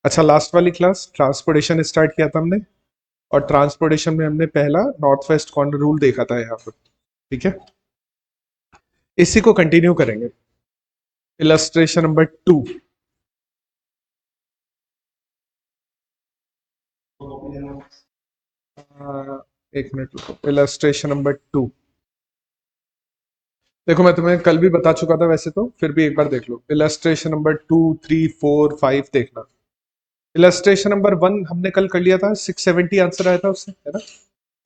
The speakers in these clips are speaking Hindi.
अच्छा, लास्ट वाली क्लास ट्रांसपोर्टेशन स्टार्ट किया था हमने, और ट्रांसपोर्टेशन में हमने पहला नॉर्थ वेस्ट कॉर्नर रूल देखा था यहाँ पर। ठीक है, इसी को कंटिन्यू करेंगे। Illustration number 2। एक मिनट रुको, इलस्ट्रेशन नंबर 2। देखो मैं तुम्हें कल भी बता चुका था वैसे तो, फिर भी एक बार देख लो। इलस्ट्रेशन नंबर 2, 3, 4, 5 देखना। इलस्ट्रेशन नंबर 1 हमने कल कर लिया था, 670 आंसर आया था उससे, है ना।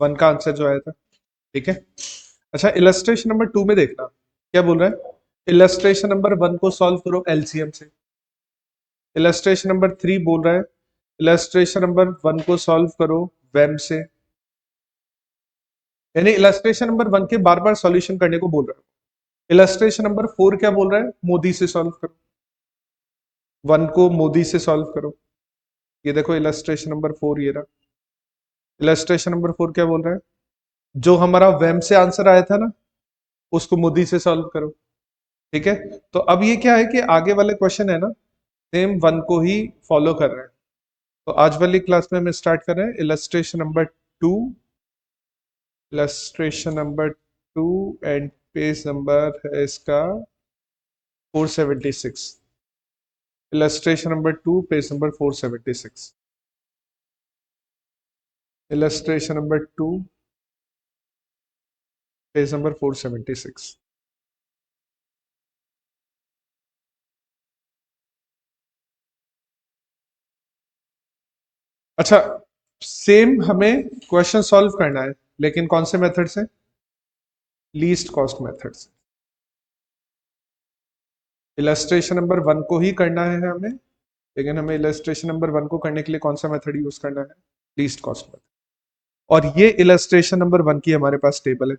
1 का आंसर जो आया था। ठीक है। अच्छा, इलस्ट्रेशन नंबर 2 में देखना क्या बोल रहा है। इलस्ट्रेशन नंबर 1 को सॉल्व करो एलसीएम से। इलस्ट्रेशन नंबर 3 बोल रहा है इलस्ट्रेशन नंबर 1 को सॉल्व करो वेम से। यानी इलस्ट्रेशन नंबर 1 के बार बार सॉल्यूशन करने को बोल रहा है। इलस्ट्रेशन नंबर 4 क्या बोल रहा है, मोदी से सॉल्व करो। 1 को मोदी से सॉल्व करो। ये देखो इलस्ट्रेशन नंबर 4 ये रहा। इलस्ट्रेशन नंबर 4 क्या बोल रहा है, जो हमारा वेम से आंसर आया था ना, उसको मोदी से सॉल्व करो। ठीक है। तो अब ये क्या है कि आगे वाले क्वेश्चन है ना, सेम 1 को ही फॉलो कर रहे हैं। तो आज वाली क्लास में हम स्टार्ट कर रहे हैं illustration number 2। Illustration number 2 and page number है इसका 476। Illustration number 2 page number 476। Illustration number 2 page number 476। अच्छा, सेम हमें क्वेश्चन सॉल्व करना है, लेकिन कौन से मेथड से, लीस्ट कॉस्ट मेथड से। इलस्ट्रेशन नंबर 1 को ही करना है हमें, लेकिन हमें इलस्ट्रेशन नंबर 1 को करने के लिए कौन सा मेथड यूज करना है, लीस्ट कॉस्ट मेथड। और ये इलस्ट्रेशन नंबर 1 की हमारे पास टेबल है।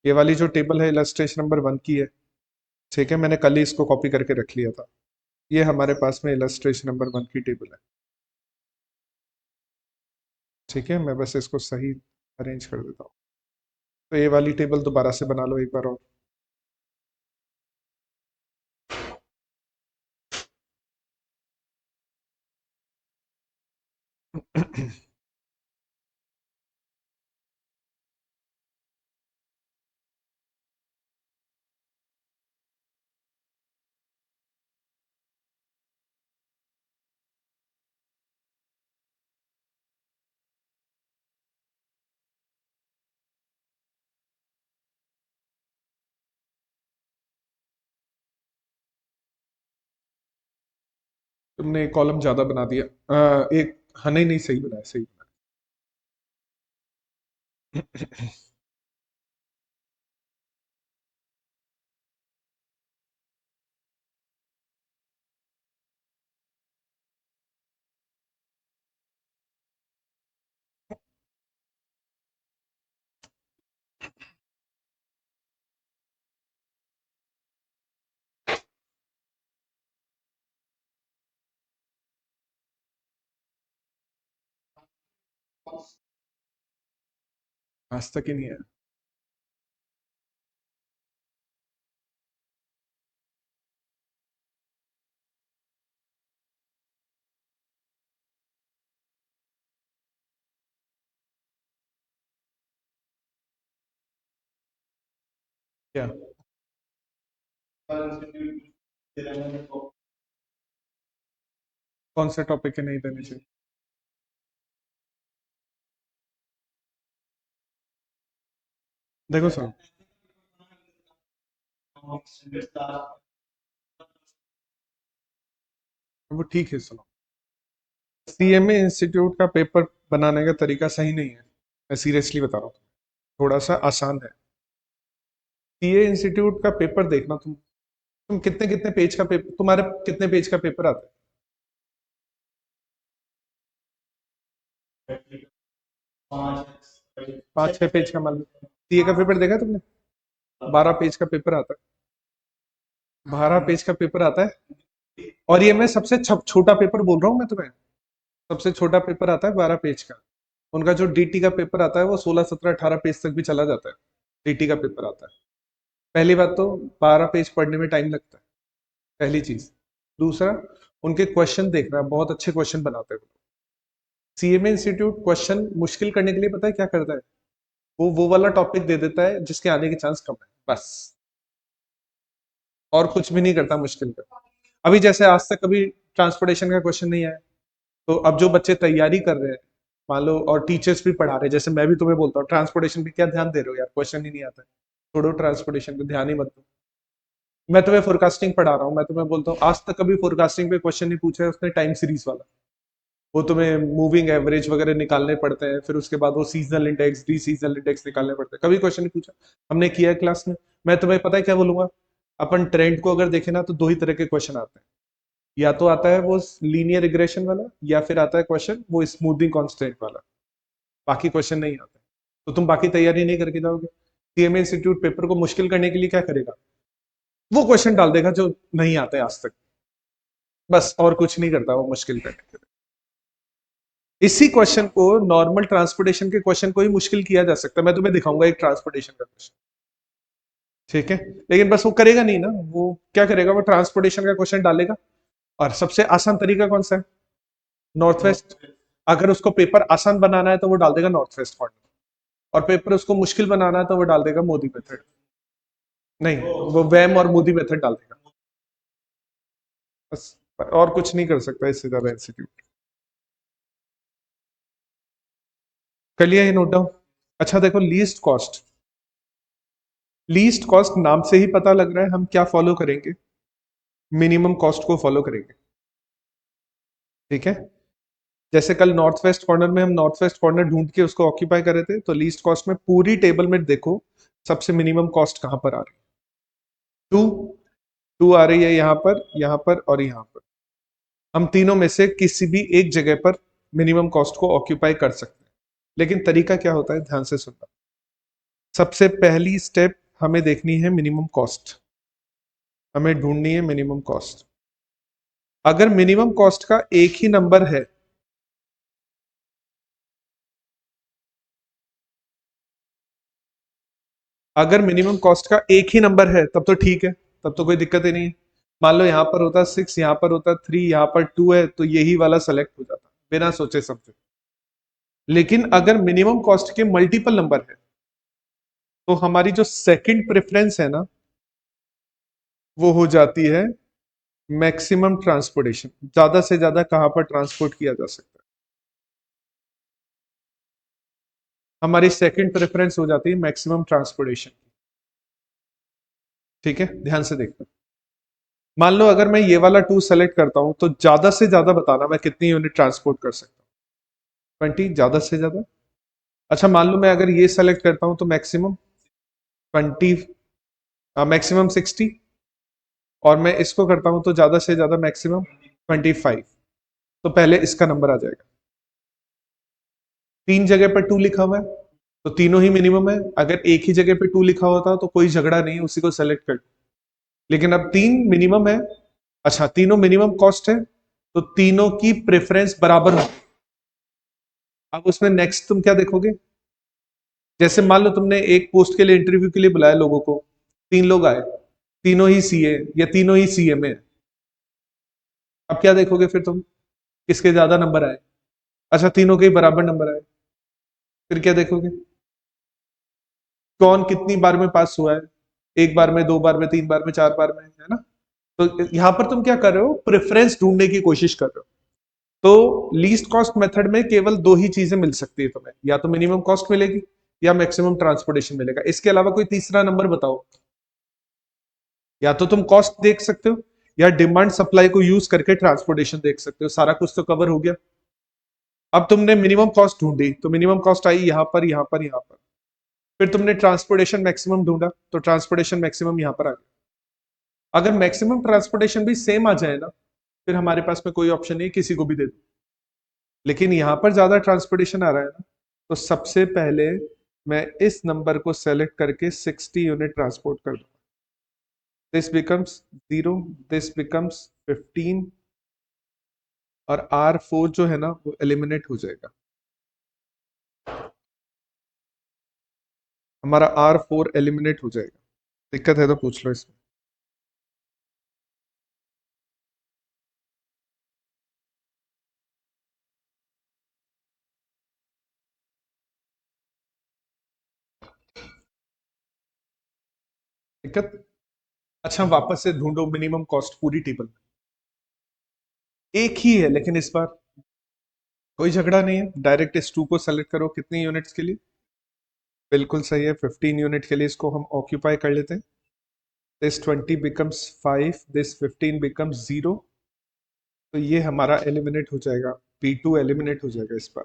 ये वाली जो टेबल है इलस्ट्रेशन नंबर 1 की है। ठीक है, मैंने कल ही इसको कॉपी करके रख लिया था। ये हमारे पास में इलस्ट्रेशन नंबर 1 की टेबल है। ठीक है, मैं बस इसको सही अरेंज कर देता हूँ। तो ये वाली टेबल दोबारा से बना लो एक बार और। तुमने एक कॉलम ज्यादा बना दिया। एक, हाँ नहीं नहीं, सही बनाया, सही बनाया। आज तक ही नहीं है। क्या, कौन से टॉपिक के नहीं देने चाहिए। देखो सर, वो ठीक है, सुनो। सीएमए इंस्टीट्यूट का पेपर बनाने का तरीका सही नहीं है, मैं सीरियसली बता रहा हूँ। थोड़ा सा आसान है। सीए इंस्टीट्यूट का पेपर देखना तुम कितने कितने पेज का पेपर, तुम्हारे कितने पेज का पेपर आता है। 5-6 पेज का, मान लो सीए का पेपर देखा तुमने, 12 पेज का पेपर आता है। 12 पेज का पेपर आता है। और ये मैं सबसे छोटा पेपर बोल रहा हूँ मैं तुम्हें। सबसे छोटा पेपर आता है 12 पेज का। उनका जो डीटी का पेपर आता है वो 16, 17, 18 पेज तक भी चला जाता है। डीटी का पेपर आता है। पहली बात तो 12 पेज पढ़ने में टाइम लगता है, पहली चीज। दूसरा, उनके क्वेश्चन देखना, बहुत अच्छे क्वेश्चन बनाते हैं। सीएमए इंस्टीट्यूट क्वेश्चन मुश्किल करने के लिए पता है क्या करता है, वो वाला टॉपिक दे देता है जिसके आने के चांस कम है, बस, और कुछ भी नहीं करता मुश्किल का। अभी जैसे आज तक कभी ट्रांसपोर्टेशन का क्वेश्चन नहीं आया, तो अब जो बच्चे तैयारी कर रहे हैं, मान लो, और टीचर्स भी पढ़ा रहे हैं, जैसे मैं भी तुम्हें बोलता हूँ ट्रांसपोर्टेशन पे क्या ध्यान दे रहे हो यार, क्वेश्चन ही नहीं आता है, छोड़ो ट्रांसपोर्टेशन पे ध्यान ही मत दो। मैं तुम्हें फोरकास्टिंग पढ़ा रहा हूँ, मैं तुम्हें बोलता हूँ आज तक कभी फोरकास्टिंग पे क्वेश्चन नहीं पूछा है उसने, टाइम सीरीज वाला। वो तुम्हें मूविंग एवरेज वगैरह निकालने पड़ते हैं, फिर उसके बाद वो seasonal index, D seasonal index निकालने पड़ते हैं, कभी क्वेश्चन नहीं पूछा, हमने किया है क्लास में। मैं तुम्हें पता है क्या बोलूंगा, अपन ट्रेंड को अगर देखें ना तो दो ही तरह के क्वेश्चन आते हैं, या तो आता है वो लीनियर रिग्रेशन वाला, या फिर आता है क्वेश्चन वो स्मूथिंग कांस्टेंट वाला, बाकी क्वेश्चन नहीं आते। तो तुम बाकी तैयारी नहीं करके जाओगे। सीएमए इंस्टीट्यूट पेपर को मुश्किल करने के लिए क्या करेगा, वो क्वेश्चन डाल देगा जो नहीं आते आज तक, बस, और कुछ नहीं करता वो मुश्किल करने के लिए। इसी क्वेश्चन को नॉर्मल ट्रांसपोर्टेशन के क्वेश्चन को ही मुश्किल किया जा सकता है, मैं तुम्हें दिखाऊंगा एक ट्रांसपोर्टेशन का क्वेश्चन, ठीक है। लेकिन बस वो करेगा नहीं ना, वो क्या करेगा, वो ट्रांसपोर्टेशन का क्वेश्चन डालेगा, और सबसे आसान तरीका कौन सा है, नॉर्थ वेस्ट। अगर उसको पेपर आसान बनाना है तो वो डाल देगा नॉर्थ वेस्ट कॉर्नर, और पेपर उसको मुश्किल बनाना है तो वो डाल देगा मोदी मेथड, नहीं, वो वैम और मोदी मेथड डाल देगा, बस, और कुछ नहीं कर सकता इससे ज्यादा इंस्टीट्यूट। कर लिया ये नोट डाउन। अच्छा देखो, लीस्ट कॉस्ट, लीस्ट कॉस्ट नाम से ही पता लग रहा है हम क्या फॉलो करेंगे, मिनिमम कॉस्ट को फॉलो करेंगे, ठीक है। जैसे कल नॉर्थ वेस्ट कॉर्नर में हम नॉर्थ वेस्ट कॉर्नर ढूंढ के उसको ऑक्यूपाई कर रहे थे, तो लीस्ट कॉस्ट में पूरी टेबल में देखो सबसे मिनिमम कॉस्ट कहां पर आ रही है, टू, टू आ रही है यहाँ पर और यहाँ पर। हम तीनों में से किसी भी एक जगह पर मिनिमम कॉस्ट को ऑक्यूपाई कर सकते हैं, लेकिन तरीका क्या होता है, ध्यान से सुनना। सबसे पहली स्टेप हमें देखनी है मिनिमम कॉस्ट, हमें ढूंढनी है मिनिमम कॉस्ट। अगर मिनिमम कॉस्ट का एक ही नंबर है, अगर मिनिमम कॉस्ट का एक ही नंबर है तब तो ठीक है, तब तो कोई दिक्कत ही नहीं है। मान लो यहाँ पर होता 6, यहाँ पर होता 3, यहाँ पर 2 है, तो यही वाला सेलेक्ट हो जाता बिना सोचे समझे। लेकिन अगर मिनिमम कॉस्ट के मल्टीपल नंबर है, तो हमारी जो सेकंड प्रेफरेंस है ना, वो हो जाती है मैक्सिमम ट्रांसपोर्टेशन, ज्यादा से ज्यादा कहां पर ट्रांसपोर्ट किया जा सकता है, हमारी सेकंड प्रेफरेंस हो जाती है मैक्सिमम ट्रांसपोर्टेशन, ठीक है। ध्यान से देखना, मान लो अगर मैं ये वाला 2 सेलेक्ट करता हूं, तो ज्यादा से ज्यादा बताना मैं कितनी यूनिट ट्रांसपोर्ट कर सकता हूँ, 20, ज्यादा से ज्यादा। अच्छा मान लो मैं अगर ये सेलेक्ट करता हूं तो मैक्सिमम 20, मैक्सिमम 60, और मैं इसको करता हूं तो ज्यादा से ज्यादा मैक्सिमम 25, तो पहले इसका नंबर आ जाएगा। तीन जगह पर 2 लिखा हुआ है, तो तीनों ही मिनिमम है, अगर एक ही जगह पे 2 लिखा होता तो कोई झगड़ा नहीं, उसी को सेलेक्ट कर। लेकिन अब 3 मिनिमम है, अच्छा तीनों मिनिमम कॉस्ट है, तो तीनों की प्रेफरेंस बराबर हो। अब उसमें नेक्स्ट तुम क्या देखोगे, जैसे मान लो तुमने एक पोस्ट के लिए इंटरव्यू के लिए बुलाया लोगों को, 3 लोग आए, तीनों ही सीए या तीनों ही सीएमए, अब क्या देखोगे फिर तुम, किसके ज्यादा नंबर आए, अच्छा तीनों के ही बराबर नंबर आए, फिर क्या देखोगे, कौन कितनी बार में पास हुआ है, एक बार में, 2 बार में, 3 बार में, 4 बार में, है ना। तो यहां पर तुम क्या कर रहे हो, प्रेफरेंस ढूंढने की कोशिश कर रहे हो। तो लीस्ट कॉस्ट मेथड में केवल दो ही चीजें मिल सकती है तुम्हें, या तो मिनिमम कॉस्ट मिलेगी या मैक्सिमम ट्रांसपोर्टेशन मिलेगा, इसके अलावा कोई तीसरा नंबर बताओ। या तो तुम कॉस्ट देख सकते हो, या डिमांड सप्लाई को यूज करके ट्रांसपोर्टेशन देख सकते हो, सारा कुछ तो कवर हो गया। अब तुमने मिनिमम कॉस्ट ढूंढी, तो मिनिमम कॉस्ट आई यहां पर, यहां पर, यहां पर। फिर तुमने ट्रांसपोर्टेशन मैक्सिमम ढूंढा, तो ट्रांसपोर्टेशन मैक्सिमम यहां पर आ गया। अगर मैक्सिमम ट्रांसपोर्टेशन भी सेम आ जाए ना, फिर हमारे पास में कोई ऑप्शन नहीं, किसी को भी दे दो। लेकिन यहां पर ज्यादा ट्रांसपोर्टेशन आ रहा है ना, तो सबसे पहले मैं इस नंबर को सेलेक्ट करके 60 यूनिट ट्रांसपोर्ट कर दूं, दिस बिकम्स 0, दिस बिकम्स 15, और R4 जो है ना वो एलिमिनेट हो जाएगा, हमारा R4 एलिमिनेट हो जाएगा। दिक्कत है तो पूछ लो इसमें। दिक्कत? अच्छा वापस से ढूंढो मिनिमम कॉस्ट पूरी टेबल में, एक ही है लेकिन इस बार कोई झगड़ा नहीं है, डायरेक्ट इस टू को सेलेक्ट करो। कितनी यूनिट्स के लिए? बिल्कुल सही है, 15 यूनिट के लिए इसको हम ऑक्यूपाई कर लेते हैं। दिस 20 बिकम्स 5, दिस 15 बिकम्स 0, तो ये हमारा एलिमिनेट हो जाएगा, P2 एलिमिनेट हो जाएगा इस बार।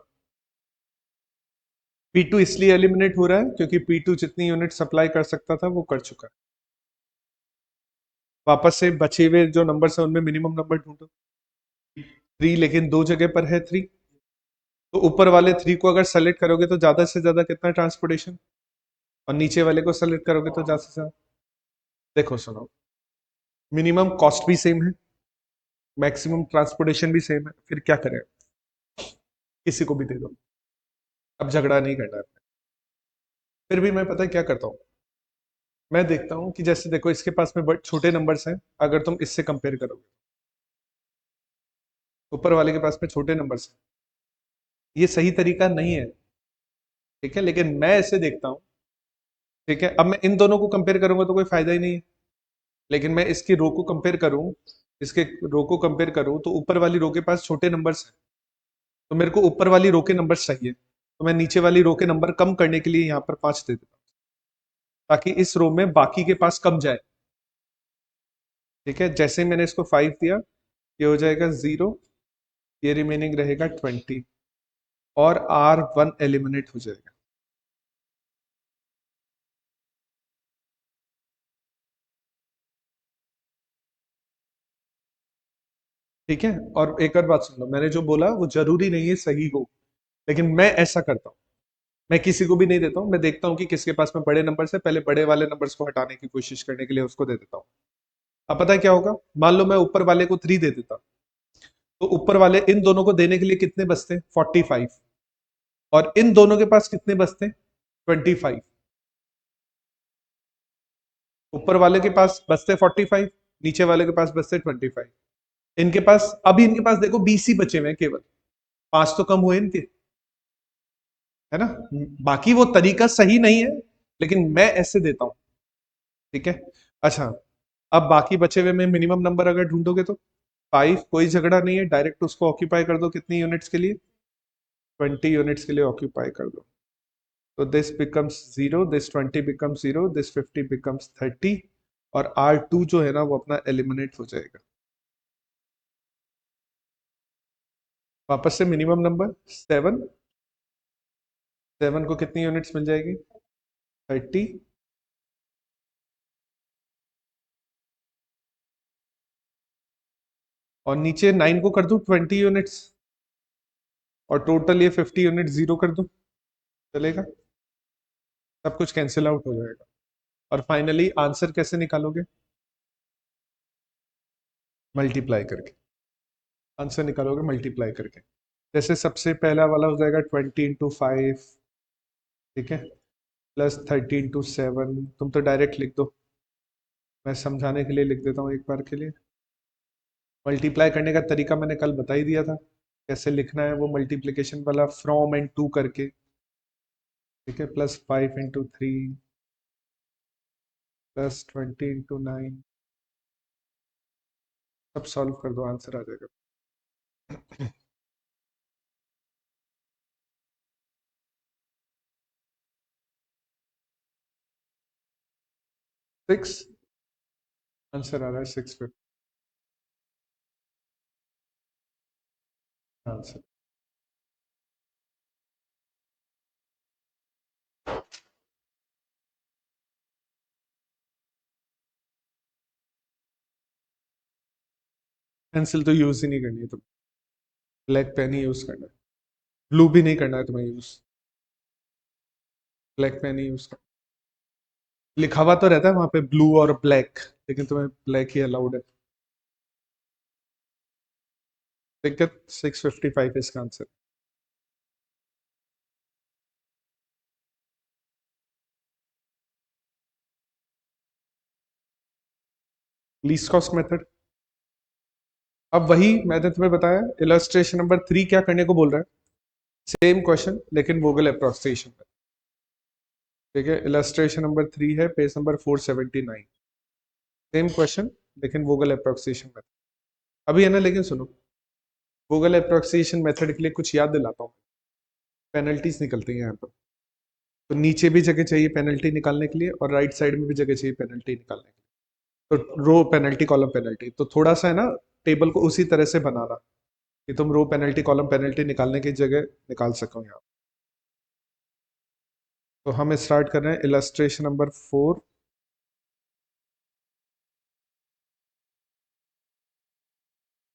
P2 इसलिए एलिमिनेट हो रहा है क्योंकि P2 जितनी यूनिट सप्लाई कर सकता था वो कर चुका है। वापस से बचे हुए जो नंबर है उनमें मिनिमम नंबर ढूंढो। 3, लेकिन दो जगह पर है 3, तो ऊपर वाले 3 को अगर सेलेक्ट करोगे तो ज्यादा से ज्यादा कितना ट्रांसपोर्टेशन, और नीचे वाले को सेलेक्ट करोगे तो ज्यादा से ज्यादा। देखो सुनो, मिनिमम कॉस्ट भी सेम है, मैक्सिमम ट्रांसपोर्टेशन भी सेम है, फिर क्या करें? किसी को भी दे दो, अब झगड़ा नहीं करना है। फिर भी मैं पता है क्या करता हूँ, मैं देखता हूँ कि जैसे देखो इसके पास में बट छोटे नंबर्स हैं, अगर तुम इससे कंपेयर करोगे, ऊपर वाले के पास में छोटे नंबर्स हैं, ये सही तरीका नहीं है, ठीक है, लेकिन मैं ऐसे देखता हूँ, ठीक है। अब मैं इन दोनों को कंपेयर करूंगा तो कोई फायदा ही नहीं है, लेकिन मैं इसकी रो को कंपेयर करूं, इसके रो को कंपेयर करूं तो ऊपर वाली रो के पास छोटे नंबर्स हैं, तो मेरे को ऊपर वाली रो के नंबर्स चाहिए, तो मैं नीचे वाली रो के नंबर कम करने के लिए यहाँ पर 5 दे देता हूँ, ताकि इस रो में बाकी के पास कम जाए, ठीक है। जैसे ही मैंने इसको 5 दिया, ये हो जाएगा 0, ये रिमेनिंग रहेगा 20, और R1 एलिमिनेट हो जाएगा। ठीक है, और एक और बात सुन लो, मैंने जो बोला वो जरूरी नहीं है सही हो, लेकिन मैं ऐसा करता हूँ, मैं किसी को भी नहीं देता हूँ, मैं देखता हूँ कि किसके पास में बड़े नंबर है, पहले बड़े वाले नंबर्स को हटाने की कोशिश करने के लिए उसको दे देता हूँ। अब पता है क्या होगा, मान लो मैं ऊपर वाले को 3 दे देता, तो ऊपर वाले इन दोनों को देने के लिए कितने बचते? 45, और इन दोनों के पास कितने बचते? 25। ऊपर वाले के पास बचते 45, नीचे वाले के पास बचते 25। इनके पास, अभी इनके पास देखो 20 ही बचे हुए हैं केवल, 5 तो कम हुए इनके, है ना। बाकी वो तरीका सही नहीं है, लेकिन मैं ऐसे देता हूं, ठीक है। अच्छा, अब बाकी बचे हुए में मिनिमम नंबर अगर ढूंढोगे तो 5, कोई झगड़ा नहीं है, डायरेक्ट उसको ऑक्यूपाई कर दो। कितनी यूनिट्स के लिए? 20 यूनिट्स के लिए ऑक्यूपाई कर दो, तो this becomes 0, this 20 becomes 0, this 50 becomes 30, और R2 जो है ना वो अपना एलिमिनेट हो जाएगा। वापस से मिनिमम नंबर 7, 7 को कितनी यूनिट्स मिल जाएगी? 30, और नीचे 9 को कर दूं 20 यूनिट्स, और टोटल ये 50 यूनिट 0 कर दूं, चलेगा? सब कुछ कैंसिल आउट हो जाएगा, और फाइनली आंसर कैसे निकालोगे? मल्टीप्लाई करके आंसर निकालोगे, मल्टीप्लाई करके। जैसे सबसे पहला वाला हो जाएगा 20 × 5, ठीक है, प्लस 30 × 7, तुम तो डायरेक्ट लिख दो, मैं समझाने के लिए लिख देता हूँ एक बार के लिए। मल्टीप्लाई करने का तरीका मैंने कल बता ही दिया था, कैसे लिखना है वो मल्टीप्लिकेशन वाला, फ्रॉम एंड टू करके, ठीक है, प्लस 5 × 3, प्लस 20 × 9, सब सॉल्व कर दो, आंसर आ जाएगा। 6, आंसर आ रहा है 6 आंसर। पेंसिल तो यूज ही नहीं करनी है, तो ब्लैक पेन ही यूज करना है, ब्लू भी नहीं करना है तुम्हें यूज, ब्लैक पेन ही यूज करना। लिखा हुआ तो रहता है वहां पे ब्लू और ब्लैक, लेकिन तुम्हें ब्लैक ही अलाउड है। दिक्कत 655 इसका आंसर। लीस्ट कॉस्ट मेथड, अब वही मैंने तुम्हें बताया, इलस्ट्रेशन नंबर 3 क्या करने को बोल रहा है? सेम क्वेश्चन लेकिन वोगल अप्रोक्सीमेशन में, ठीक है। इलस्ट्रेशन नंबर 3 है पेज नंबर 479, सेम क्वेश्चन लेकिन वोगल अप्रोक्सीमेशन मेथड अभी है ना। लेकिन सुनो, वोगल अप्रोक्सीमेशन मेथड के लिए कुछ याद दिलाता हूँ। पेनल्टीज निकलती हैं यहाँ पर, तो नीचे भी जगह चाहिए पेनल्टी निकालने के लिए और राइट साइड में भी जगह चाहिए पेनल्टी निकालने के लिए। तो रो पेनल्टी कॉलम पेनल्टी, तो थोड़ा सा है ना टेबल को उसी तरह से बनाना कि तुम रो पेनल्टी कॉलम पेनल्टी निकालने की जगह निकाल सको यहाँ। तो हम स्टार्ट कर रहे हैं इलस्ट्रेशन नंबर 4।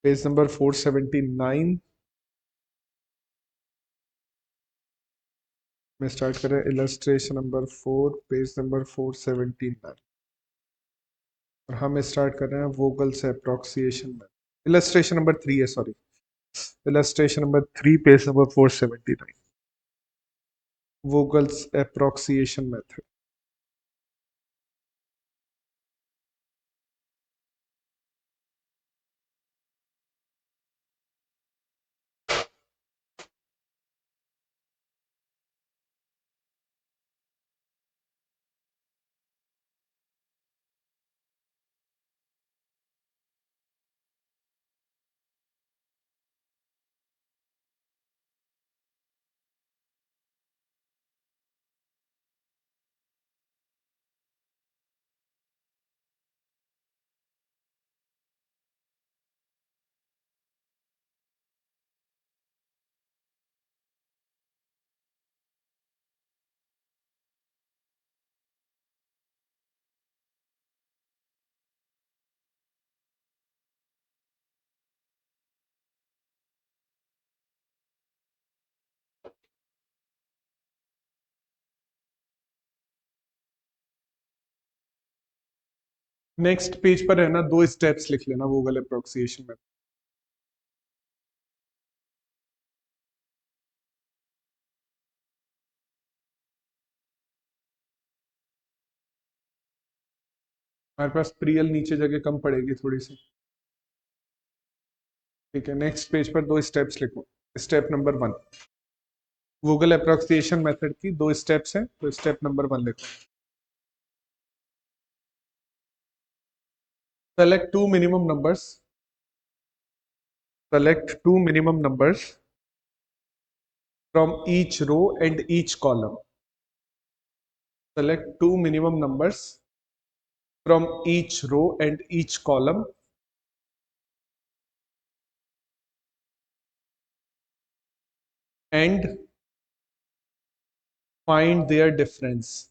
पेज नंबर 479 में स्टार्ट कर रहे हैं इलस्ट्रेशन नंबर 4, पेज नंबर 479। और हम स्टार्ट कर रहे हैं वोगल से अप्रोक्सिएशन में। इलस्ट्रेशन नंबर 3 है, sorry, illustration number 3, page number 479, Vogel's approximation method. Next page पर है ना, 2 स्टेप्स लिख लेना वोगल अप्रोक्सिएशन में। हमारे पास प्रियल नीचे जगह कम पड़ेगी थोड़ी सी। ठीक है, नेक्स्ट पेज पर 2 स्टेप्स लिखो। Step number 1, Vogel approximation method की 2 स्टेप्स हैं, तो स्टेप नंबर 1 लिखो। Select two minimum numbers, select two minimum numbers from each row and each column. Select two minimum numbers from each row and each column and find their difference.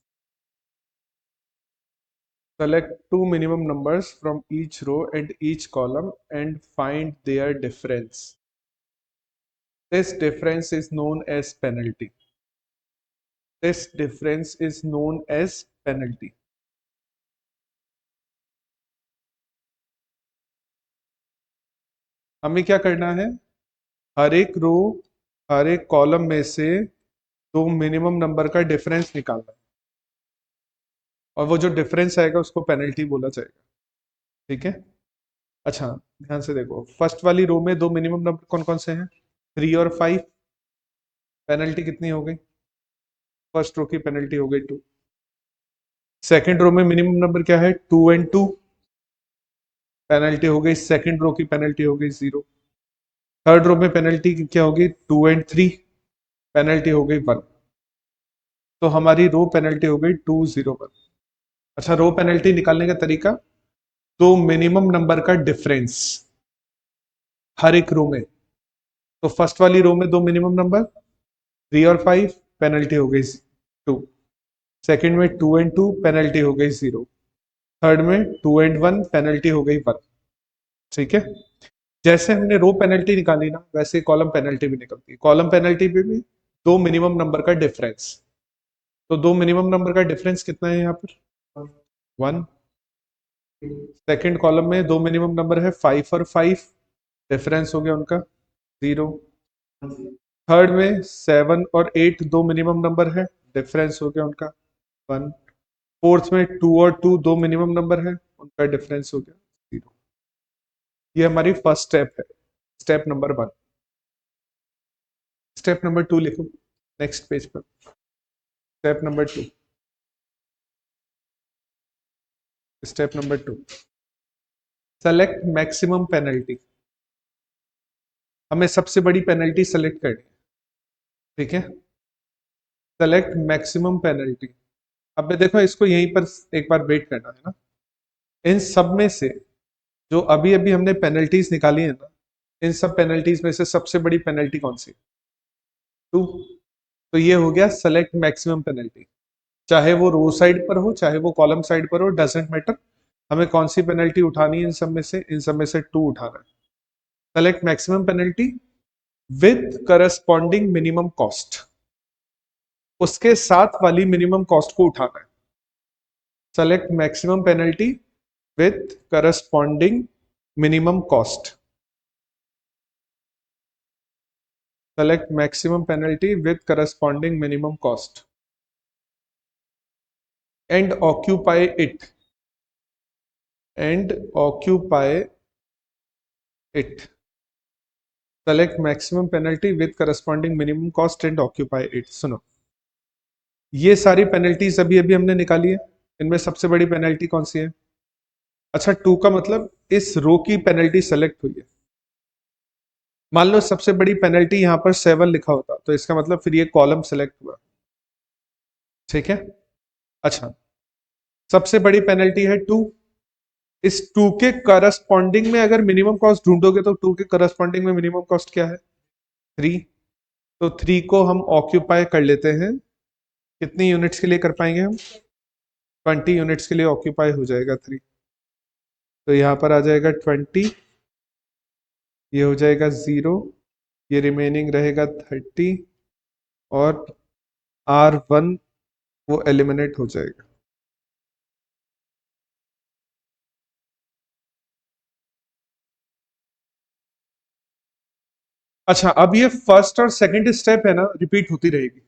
Select two minimum numbers from each row and each column and find their difference. This difference is known as penalty. This difference is known as penalty. हमें क्या करना है, हर एक रो, हर एक कॉलम में से 2 मिनिमम नंबर का डिफरेंस निकालना है और वो जो डिफरेंस आएगा उसको पेनल्टी बोला जाएगा। ठीक है, अच्छा ध्यान से देखो, फर्स्ट वाली रो में 2 मिनिमम नंबर कौन कौन से हैं, 3 और 5। पेनल्टी कितनी हो गई, फर्स्ट रो की पेनल्टी हो गई 2। सेकंड रो में मिनिमम नंबर क्या है, 2 एंड 2, पेनल्टी हो गई, सेकंड रो की पेनल्टी हो गई 0। थर्ड रो में पेनल्टी क्या होगी, 2 एंड 3, पेनल्टी हो गई 1। तो हमारी रो पेनल्टी हो गई 2 0 1। अच्छा, रो पेनल्टी निकालने का तरीका, तो मिनिमम नंबर का डिफरेंस हर एक रो में। तो फर्स्ट वाली रो में 2 मिनिमम नंबर 3 और 5, पेनल्टी हो गई 2। सेकंड में 2 एंड 2, पेनल्टी हो गई 0। थर्ड में 2 एंड 1, पेनल्टी हो गई 1। ठीक है, जैसे हमने रो पेनल्टी निकाली ना, वैसे कॉलम पेनल्टी भी निकलती है। कॉलम पेनल्टी पे भी 2 मिनिमम नंबर का डिफरेंस। तो 2 मिनिमम नंबर का डिफरेंस कितना है यहाँ पर, 1। सेकंड कॉलम में 2 मिनिमम नंबर है 5 और 5, डिफरेंस हो गया उनका 0। थर्ड में 7 और 8 दो मिनिमम नंबर है, डिफरेंस हो गया उनका 1। फोर्थ में 2 और 2 दो मिनिमम नंबर है, उनका डिफरेंस हो गया 0। ये हमारी फर्स्ट स्टेप है, स्टेप नंबर 1। स्टेप नंबर 2 लिखो नेक्स्ट पेज पर। Step number 2, step number 2, select maximum penalty, हमें सबसे बड़ी पेनल्टी सेलेक्ट करनी है, ठीक है। सेलेक्ट मैक्सिमम पेनल्टी, अब देखो इसको यहीं पर एक बार वेट करना है ना, इन सब में से जो अभी अभी हमने पेनल्टीज निकाली है ना, इन सब पेनल्टीज में से सबसे बड़ी पेनल्टी कौन सी? 2। तो ये हो गया सेलेक्ट मैक्सिमम पेनल्टी, चाहे वो रो साइड पर हो चाहे वो कॉलम साइड पर हो, डजेंट मैटर, हमें कौन सी पेनल्टी उठानी है इन सब में से? इन सब में से 2 उठाना है। Select maximum penalty with corresponding minimum cost, उसके साथ वाली मिनिमम कॉस्ट को उठाना है। Select maximum penalty with corresponding minimum cost, select maximum penalty with corresponding minimum cost and occupy it, and occupy it, select maximum penalty with corresponding minimum cost and occupy it। सुनो, ये सारी पेनल्टीज अभी अभी हमने निकाली है, इनमें सबसे बड़ी पेनल्टी कौन सी है? अच्छा 2 का मतलब इस रो की पेनल्टी सेलेक्ट हुई है। मान लो सबसे बड़ी पेनल्टी यहां पर 7 लिखा होता तो इसका मतलब फिर ये कॉलम सेलेक्ट हुआ, ठीक है। अच्छा, सबसे बड़ी पेनल्टी है 2, इस 2 के करस्पॉन्डिंग में अगर मिनिमम कॉस्ट ढूंढोगे तो 2 के करस्पॉन्डिंग में मिनिमम कॉस्ट क्या है? 3। तो 3 को हम ऑक्यूपाई कर लेते हैं, कितनी यूनिट्स के लिए कर पाएंगे हम? 20 यूनिट्स के लिए ऑक्यूपाई हो जाएगा 3। तो यहां पर आ जाएगा 20, ये हो जाएगा 0, ये रिमेनिंग रहेगा 30 और R1 वो एलिमिनेट हो जाएगा। अच्छा, अब ये फर्स्ट और सेकंड स्टेप है ना, रिपीट होती रहेगी।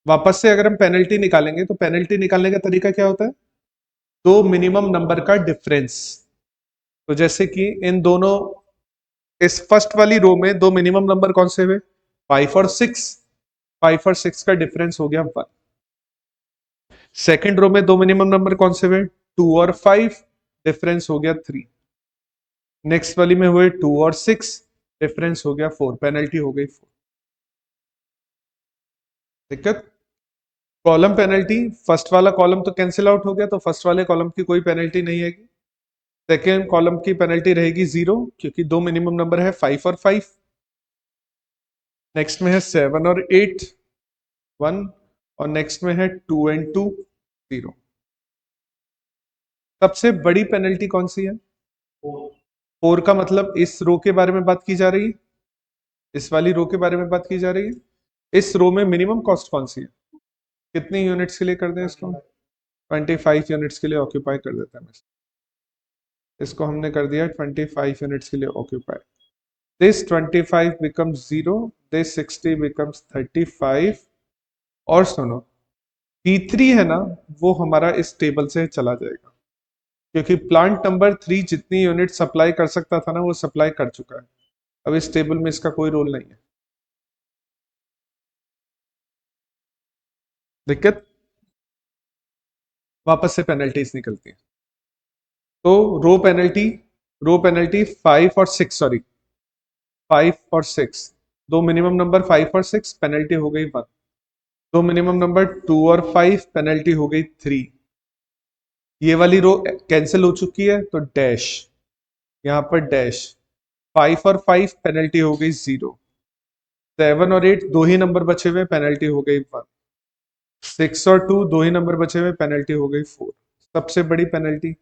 वापस से अगर हम पेनल्टी निकालेंगे तो पेनल्टी निकालने का तरीका क्या होता है? दो मिनिमम नंबर का डिफरेंस। तो जैसे कि इन दोनों, इस फर्स्ट वाली रो में दो मिनिमम नंबर कौन से हुए? 5 और 6, 5 और 6 का डिफरेंस हो गया 1। सेकंड रो में दो मिनिमम नंबर कौन से हुए? 2 और 5, डिफरेंस हो गया 3। नेक्स्ट वाली में हुए 2 और 6, डिफरेंस हो गया 4, पेनल्टी हो गई 4। दिक्कत? कॉलम पेनल्टी, फर्स्ट वाला कॉलम तो कैंसिल आउट हो गया, तो फर्स्ट वाले कॉलम की कोई पेनल्टी नहीं है। सेकेंड कॉलम की पेनल्टी रहेगी 0, क्योंकि दो मिनिमम नंबर है 5 और 5। नेक्स्ट में है 7 और 8, 1, और नेक्स्ट में है 2 एंड 2, 0। सबसे बड़ी पेनल्टी कौन सी है? 4 का मतलब इस रो के बारे में बात की जा रही है, इस वाली रो के बारे में बात की जा रही है। इस रो में मिनिमम कॉस्ट कौन सी है? कितनी यूनिट्स के लिए कर दें इसको? 25 यूनिट्स के लिए ऑक्यूपाई कर देते हैं। इसको हमने कर दिया 25 यूनिट्स के लिए occupy. This 25 becomes 0, this 60 becomes 35। और सुनो, P3 है ना, वो हमारा इस टेबल से चला जाएगा, क्योंकि प्लांट नंबर 3 जितनी यूनिट सप्लाई कर सकता था ना, वो सप्लाई कर चुका है। अब इस टेबल में इसका कोई रोल नहीं है। दिक्कत? वापस से पेनल्टीज निकलती है। तो रो पेनल्टी 5 और 6, सॉरी 5 और 6, दो मिनिमम नंबर 5 और 6, पेनल्टी हो गई 1। दो मिनिमम नंबर 2 और 5, पेनल्टी हो गई 3। ये वाली रो कैंसिल हो चुकी है, तो डैश, यहां पर डैश, 5 और 5, पेनल्टी हो गई 0। 7 और 8 दो ही नंबर बचे हुए, पेनल्टी हो गई 1। 6 और 2 दो ही नंबर बचे हुए, पेनल्टी हो गई 4। सबसे बड़ी पेनल्टी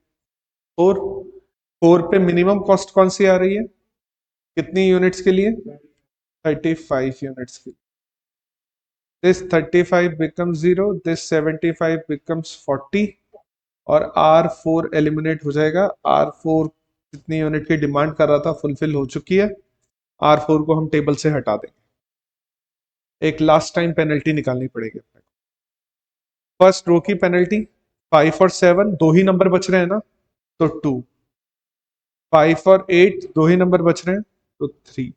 4। 4 पे मिनिमम कॉस्ट कौन सी आ रही है? कितनी यूनिट्स के लिए? 35 यूनिट्स के लिए। दिस 35 becomes 0, दिस 75 becomes 40, और R4 एलिमिनेट हो जाएगा। R4 जितनी यूनिट की डिमांड कर रहा था फुलफिल हो चुकी है, R4 को हम टेबल से हटा देंगे। एक लास्ट टाइम पेनल्टी निकालनी पड़ेगी अपने को। फर्स्ट रो की पेनल्टी 5 और 7 दो ही नंबर बच रहे हैं ना, तो 2। 5 और 8 दो ही नंबर बच रहे हैं, तो 3।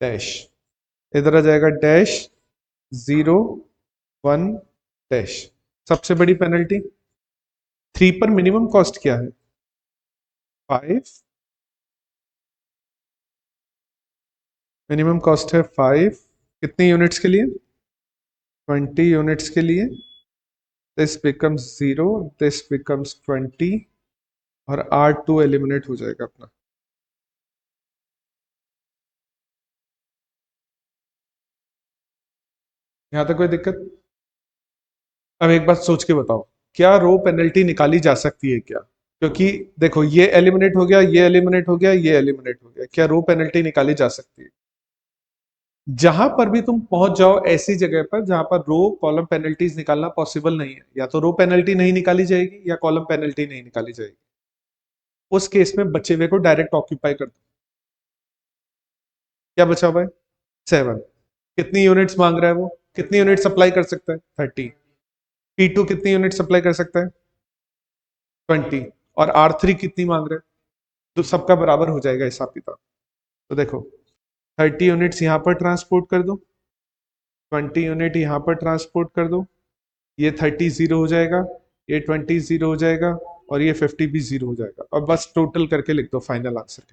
डैश, इधर आ जाएगा डैश, 0, 1, डैश। सबसे बड़ी पेनल्टी 3 पर मिनिमम कॉस्ट क्या है? 5, मिनिमम कॉस्ट है 5, कितनी यूनिट्स के लिए? 20 यूनिट्स के लिए। दिस बिकम्स 0, दिस बिकम्स 20 और R2 एलिमिनेट हो जाएगा अपना। यहां तक कोई दिक्कत? अब एक बात सोच के बताओ, क्या रो पेनल्टी निकाली जा सकती है क्या? क्योंकि देखो ये एलिमिनेट हो गया, ये एलिमिनेट हो गया, ये एलिमिनेट हो गया, क्या रो पेनल्टी निकाली जा सकती है? जहां पर भी तुम पहुंच जाओ ऐसी जगह पर जहां पर रो कॉलम पेनल्टीज निकालना पॉसिबल नहीं है, या तो रो पेनल्टी नहीं निकाली जाएगी या कॉलम पेनल्टी नहीं निकाली जाएगी। उस केस में बचे हुए को डायरेक्ट ऑक्यूपाई कर दो। क्या बचा हुआ है? 7। कितनी यूनिट्स मांग रहा है वो? कितनी यूनिट सप्लाई कर सकता है? 30। P2 कितनी यूनिट सप्लाई कर सकता है? 20। और R3 कितनी मांग रहा है? तो सबका बराबर हो जाएगा हिसाब किताब। तो देखो 30 यूनिट्स यहाँ पर ट्रांसपोर्ट कर दो, 20 यूनिट यहाँ पर ट्रांसपोर्ट कर दो, ये 30 जीरो हो जाएगा, ये 20 जीरो हो जाएगा और ये 50 भी जीरो हो जाएगा, और बस टोटल करके लिख दो फाइनल आंसर।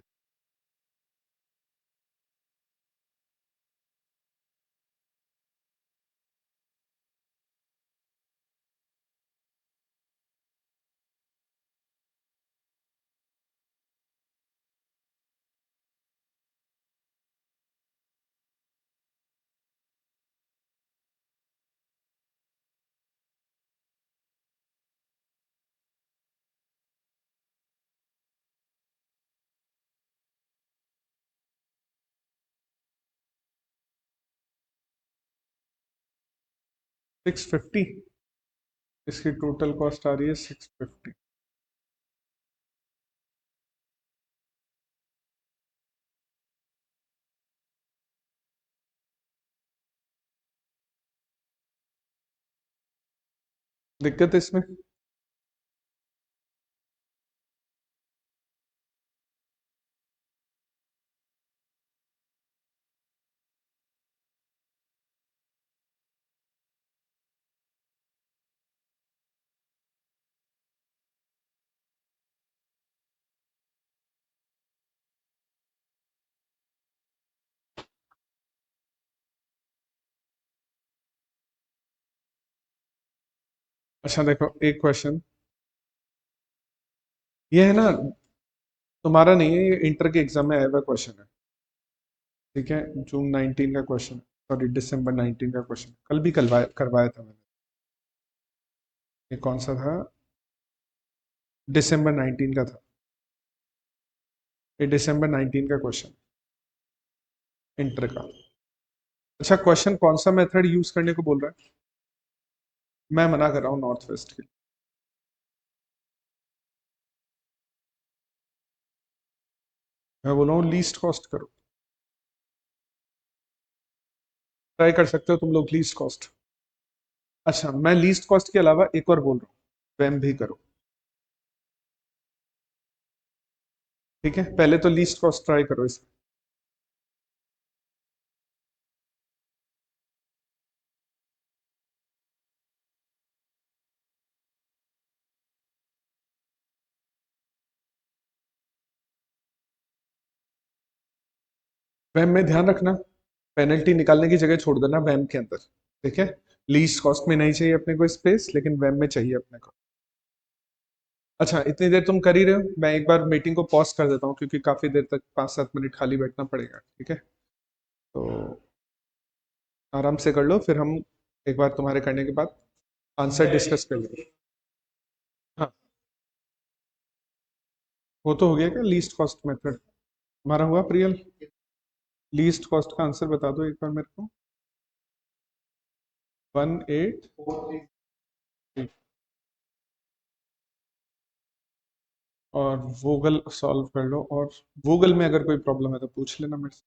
650, इसकी टोटल कॉस्ट आ रही है 650। दिक्कत है इसमें? अच्छा देखो एक क्वेश्चन, ये है ना, तुम्हारा नहीं है, ये इंटर के एग्जाम में आया हुआ क्वेश्चन है। ठीक है, जून 19 का क्वेश्चन, सॉरी दिसंबर 19 का क्वेश्चन, कल भी करवाया था मैंने। ये कौन सा था? दिसंबर 19 का था। ये दिसंबर 19 का क्वेश्चन, इंटर का। अच्छा क्वेश्चन कौन सा मेथड यूज करने को बोल रहा है? मैं मना कर रहा हूँ नॉर्थ वेस्ट के लिए। मैं बोल रहा हूँ लीस्ट कॉस्ट करो। ट्राई कर सकते हो तुम लोग लीस्ट कॉस्ट। अच्छा मैं लीस्ट कॉस्ट के अलावा एक और बोल रहा हूँ, वैम भी करो। ठीक है, पहले तो लीस्ट कॉस्ट ट्राई करो इस। वैम में ध्यान रखना, पेनल्टी निकालने की जगह छोड़ देना वैम के अंदर। ठीक है, लीस्ट कॉस्ट में नहीं चाहिए अपने को स्पेस, लेकिन वैम में चाहिए अपने को। अच्छा इतनी देर तुम कर ही रहे हो, मैं एक बार मीटिंग को पॉज कर देता हूँ क्योंकि काफी देर तक 5-7 मिनट खाली बैठना पड़ेगा। ठीक है, तो आराम से कर लो, फिर हम एक बार तुम्हारे करने के बाद आंसर डिस्कस कर लेंगे। हाँ, वो तो हो गया क्या लीस्ट कॉस्ट मेथड? हमारा हुआ प्रियल? लीस्ट कॉस्ट का आंसर बता दो एक बार मेरे को। 1843। और गूगल सॉल्व कर लो, और गूगल में अगर कोई प्रॉब्लम है तो पूछ लेना मेरे से।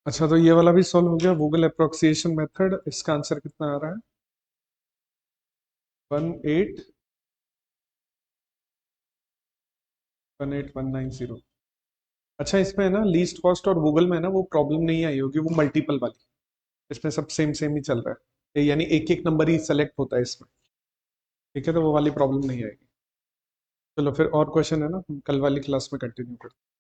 अच्छा तो ये वाला भी सॉल्व हो गया, गूगल अप्रोक्सिएशन मेथड, इसका आंसर कितना आ रहा है? 18, 18190। अच्छा इसमें है ना लीस्ट कॉस्ट और गूगल में है ना वो प्रॉब्लम नहीं आई होगी, वो मल्टीपल वाली, इसमें सब सेम सेम ही चल रहा है, यानी एक एक नंबर ही सेलेक्ट होता है इसमें। ठीक है, तो वो वाली प्रॉब्लम नहीं आएगी। चलो फिर और क्वेश्चन है ना, कल वाली क्लास में कंटिन्यू करते हैं।